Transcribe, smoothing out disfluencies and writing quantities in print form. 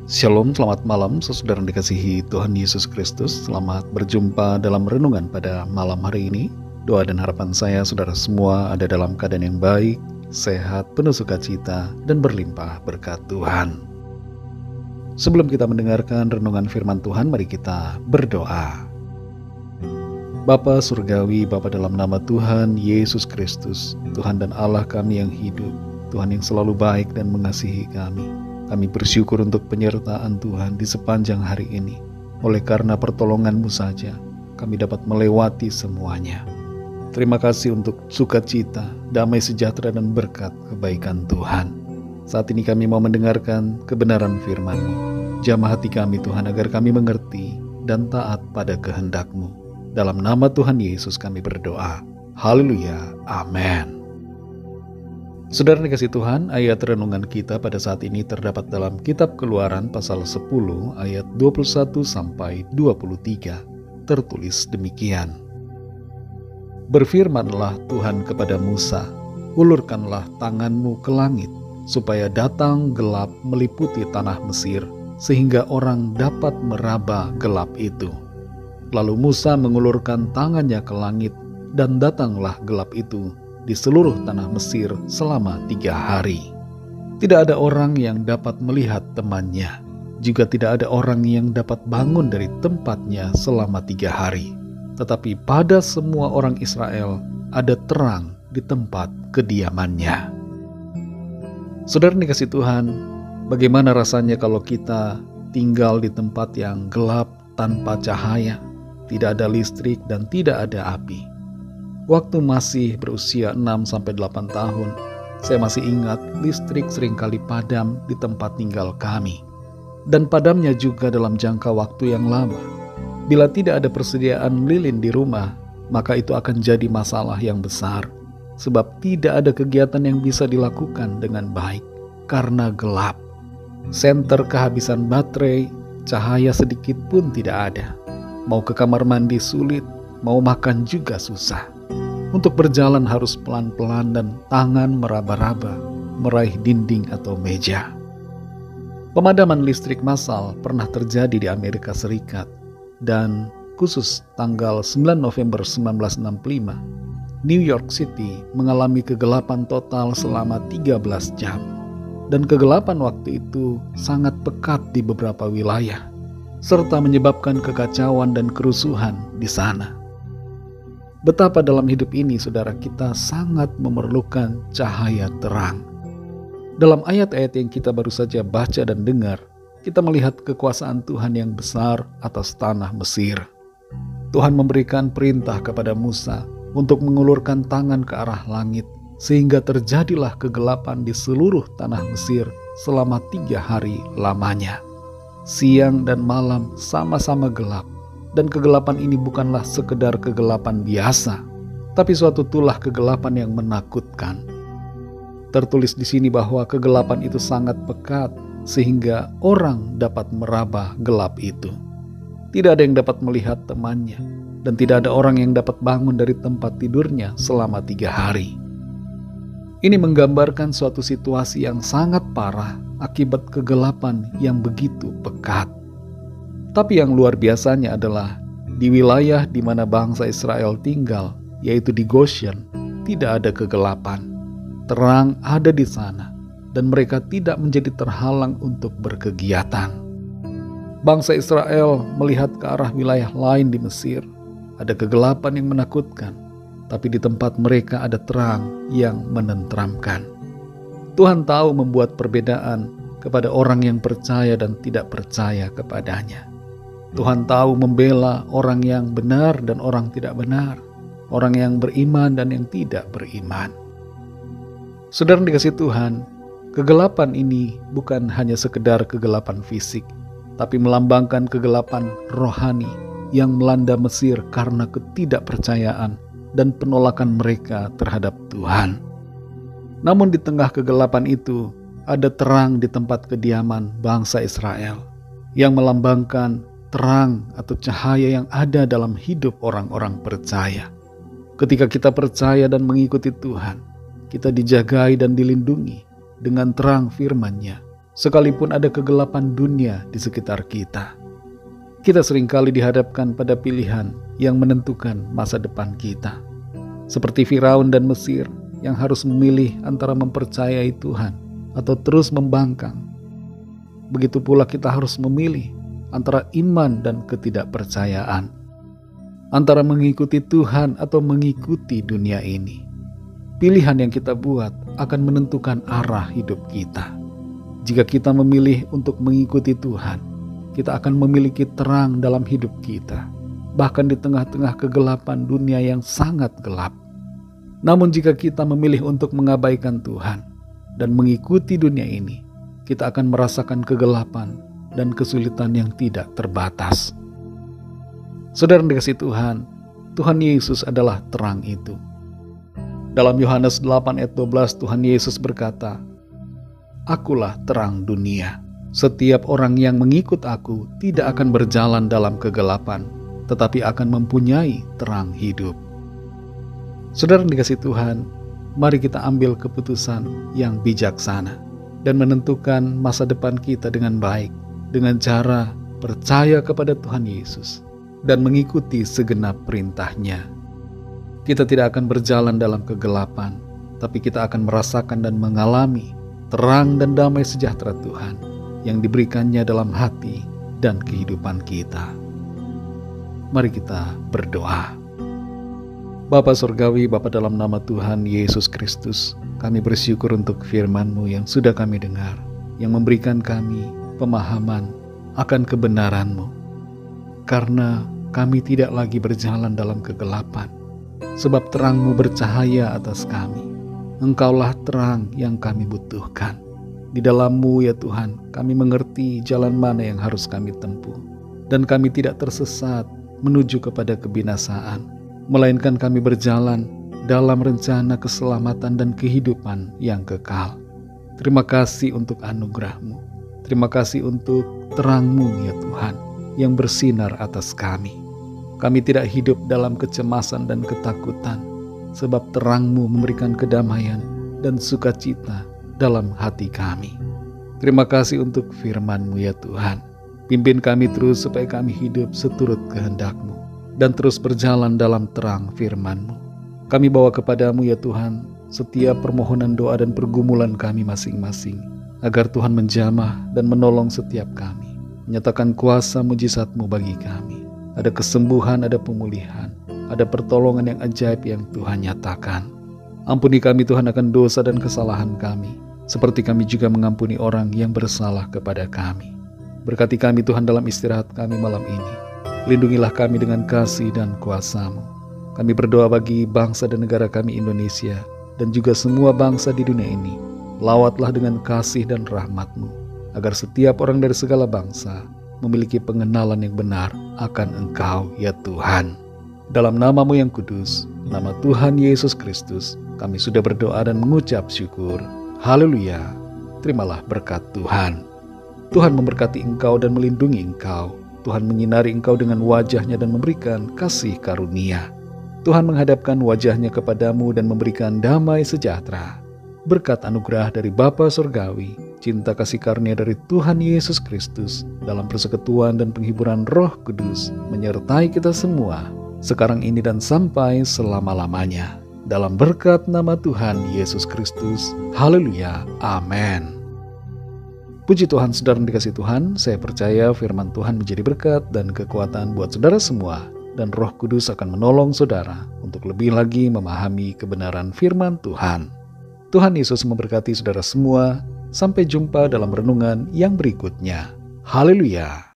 Shalom, selamat malam saudara yang dikasihi Tuhan Yesus Kristus. Selamat berjumpa dalam renungan pada malam hari ini. Doa dan harapan saya saudara semua ada dalam keadaan yang baik, sehat, penuh sukacita, dan berlimpah berkat Tuhan. Sebelum kita mendengarkan renungan firman Tuhan, mari kita berdoa. Bapa Surgawi, Bapa dalam nama Tuhan Yesus Kristus, Tuhan dan Allah kami yang hidup, Tuhan yang selalu baik dan mengasihi kami. Kami bersyukur untuk penyertaan Tuhan di sepanjang hari ini. Oleh karena pertolongan-Mu saja, kami dapat melewati semuanya. Terima kasih untuk sukacita, damai sejahtera dan berkat kebaikan Tuhan. Saat ini kami mau mendengarkan kebenaran firman-Mu. Jamah hati kami Tuhan agar kami mengerti dan taat pada kehendak-Mu. Dalam nama Tuhan Yesus kami berdoa. Haleluya. Amin. Saudara dikasih Tuhan, ayat renungan kita pada saat ini terdapat dalam kitab Keluaran pasal 10 ayat 21 sampai 23. Tertulis demikian. Berfirmanlah Tuhan kepada Musa, ulurkanlah tanganmu ke langit, supaya datang gelap meliputi tanah Mesir, sehingga orang dapat meraba gelap itu. Lalu Musa mengulurkan tangannya ke langit, dan datanglah gelap itu di seluruh tanah Mesir selama 3 hari. Tidak ada orang yang dapat melihat temannya, juga tidak ada orang yang dapat bangun dari tempatnya selama 3 hari. Tetapi pada semua orang Israel ada terang di tempat kediamannya. Saudara dikasih Tuhan, bagaimana rasanya kalau kita tinggal di tempat yang gelap tanpa cahaya, tidak ada listrik dan tidak ada api. Waktu masih berusia 6-8 tahun, saya masih ingat listrik seringkali padam di tempat tinggal kami. Dan padamnya juga dalam jangka waktu yang lama. Bila tidak ada persediaan lilin di rumah, maka itu akan jadi masalah yang besar. Sebab tidak ada kegiatan yang bisa dilakukan dengan baik, karena gelap. Senter kehabisan baterai, cahaya sedikit pun tidak ada. Mau ke kamar mandi sulit, mau makan juga susah. Untuk berjalan harus pelan-pelan dan tangan meraba-raba, meraih dinding atau meja. Pemadaman listrik massal pernah terjadi di Amerika Serikat, dan khusus tanggal 9 November 1965, New York City mengalami kegelapan total selama 13 jam. Dan kegelapan waktu itu sangat pekat di beberapa wilayah, serta menyebabkan kekacauan dan kerusuhan di sana. Betapa dalam hidup ini saudara kita sangat memerlukan cahaya terang. Dalam ayat-ayat yang kita baru saja baca dan dengar, kita melihat kekuasaan Tuhan yang besar atas tanah Mesir. Tuhan memberikan perintah kepada Musa untuk mengulurkan tangan ke arah langit, sehingga terjadilah kegelapan di seluruh tanah Mesir selama 3 hari lamanya. Siang dan malam sama-sama gelap. Dan kegelapan ini bukanlah sekedar kegelapan biasa, tapi suatu tulah kegelapan yang menakutkan. Tertulis di sini bahwa kegelapan itu sangat pekat, sehingga orang dapat meraba gelap itu. Tidak ada yang dapat melihat temannya, dan tidak ada orang yang dapat bangun dari tempat tidurnya selama 3 hari. Ini menggambarkan suatu situasi yang sangat parah akibat kegelapan yang begitu pekat. Tapi yang luar biasanya adalah di wilayah di mana bangsa Israel tinggal, yaitu di Goshen, tidak ada kegelapan. Terang ada di sana, dan mereka tidak menjadi terhalang untuk berkegiatan. Bangsa Israel melihat ke arah wilayah lain di Mesir, ada kegelapan yang menakutkan, tapi di tempat mereka ada terang yang menenteramkan. Tuhan tahu membuat perbedaan kepada orang yang percaya dan tidak percaya kepadanya. Tuhan tahu membela orang yang benar dan orang tidak benar, orang yang beriman dan yang tidak beriman. Saudara dikasih Tuhan, kegelapan ini bukan hanya sekedar kegelapan fisik, tapi melambangkan kegelapan rohani yang melanda Mesir karena ketidakpercayaan dan penolakan mereka terhadap Tuhan. Namun di tengah kegelapan itu, ada terang di tempat kediaman bangsa Israel yang melambangkan terang atau cahaya yang ada dalam hidup orang-orang percaya. Ketika kita percaya dan mengikuti Tuhan, kita dijagai dan dilindungi dengan terang firman-Nya, sekalipun ada kegelapan dunia di sekitar kita. Kita seringkali dihadapkan pada pilihan yang menentukan masa depan kita. Seperti Firaun dan Mesir yang harus memilih antara mempercayai Tuhan atau terus membangkang. Begitu pula kita harus memilih antara iman dan ketidakpercayaan, antara mengikuti Tuhan atau mengikuti dunia ini. Pilihan yang kita buat akan menentukan arah hidup kita. Jika kita memilih untuk mengikuti Tuhan, kita akan memiliki terang dalam hidup kita, bahkan di tengah-tengah kegelapan dunia yang sangat gelap. Namun jika kita memilih untuk mengabaikan Tuhan dan mengikuti dunia ini, kita akan merasakan kegelapan dan kesulitan yang tidak terbatas. Saudara dikasihi Tuhan, Tuhan Yesus adalah terang itu. Dalam Yohanes 8 ayat 12 Tuhan Yesus berkata, "Akulah terang dunia. Setiap orang yang mengikut aku tidak akan berjalan dalam kegelapan, tetapi akan mempunyai terang hidup." Saudara dikasihi Tuhan, mari kita ambil keputusan yang bijaksana dan menentukan masa depan kita dengan baik, dengan cara percaya kepada Tuhan Yesus dan mengikuti segenap perintah-Nya. Kita tidak akan berjalan dalam kegelapan, tapi kita akan merasakan dan mengalami terang dan damai sejahtera Tuhan yang diberikannya dalam hati dan kehidupan kita. Mari kita berdoa. Bapa Surgawi, Bapa dalam nama Tuhan Yesus Kristus, kami bersyukur untuk firman-Mu yang sudah kami dengar, yang memberikan kami pemahaman akan kebenaran-Mu. Karena kami tidak lagi berjalan dalam kegelapan, sebab terang-Mu bercahaya atas kami. Engkaulah terang yang kami butuhkan. Di dalam-Mu ya Tuhan, kami mengerti jalan mana yang harus kami tempuh. Dan kami tidak tersesat menuju kepada kebinasaan, melainkan kami berjalan dalam rencana keselamatan dan kehidupan yang kekal. Terima kasih untuk anugerah-Mu. Terima kasih untuk terang-Mu ya Tuhan, yang bersinar atas kami. Kami tidak hidup dalam kecemasan dan ketakutan, sebab terang-Mu memberikan kedamaian dan sukacita dalam hati kami. Terima kasih untuk firman-Mu ya Tuhan. Pimpin kami terus supaya kami hidup seturut kehendak-Mu dan terus berjalan dalam terang firman-Mu. Kami bawa kepada-Mu ya Tuhan setiap permohonan doa dan pergumulan kami masing-masing, agar Tuhan menjamah dan menolong setiap kami, menyatakan kuasa mujizat-Mu bagi kami. Ada kesembuhan, ada pemulihan, ada pertolongan yang ajaib yang Tuhan nyatakan. Ampuni kami Tuhan akan dosa dan kesalahan kami, seperti kami juga mengampuni orang yang bersalah kepada kami. Berkati kami Tuhan dalam istirahat kami malam ini. Lindungilah kami dengan kasih dan kuasa-Mu. Kami berdoa bagi bangsa dan negara kami Indonesia, dan juga semua bangsa di dunia ini. Lawatlah dengan kasih dan rahmat-Mu, agar setiap orang dari segala bangsa memiliki pengenalan yang benar akan Engkau ya Tuhan. Dalam nama-Mu yang kudus, nama Tuhan Yesus Kristus, kami sudah berdoa dan mengucap syukur. Haleluya. Terimalah berkat Tuhan. Tuhan memberkati engkau dan melindungi engkau. Tuhan menyinari engkau dengan wajah-Nya dan memberikan kasih karunia. Tuhan menghadapkan wajah-Nya kepadamu dan memberikan damai sejahtera. Berkat anugerah dari Bapa Surgawi, cinta kasih karunia dari Tuhan Yesus Kristus, dalam persekutuan dan penghiburan Roh Kudus, menyertai kita semua, sekarang ini dan sampai selama-lamanya. Dalam berkat nama Tuhan Yesus Kristus. Haleluya. Amin. Puji Tuhan, saudara dikasih Tuhan, saya percaya firman Tuhan menjadi berkat dan kekuatan buat saudara semua, dan Roh Kudus akan menolong saudara untuk lebih lagi memahami kebenaran firman Tuhan. Tuhan Yesus memberkati saudara semua. Sampai jumpa dalam renungan yang berikutnya. Haleluya.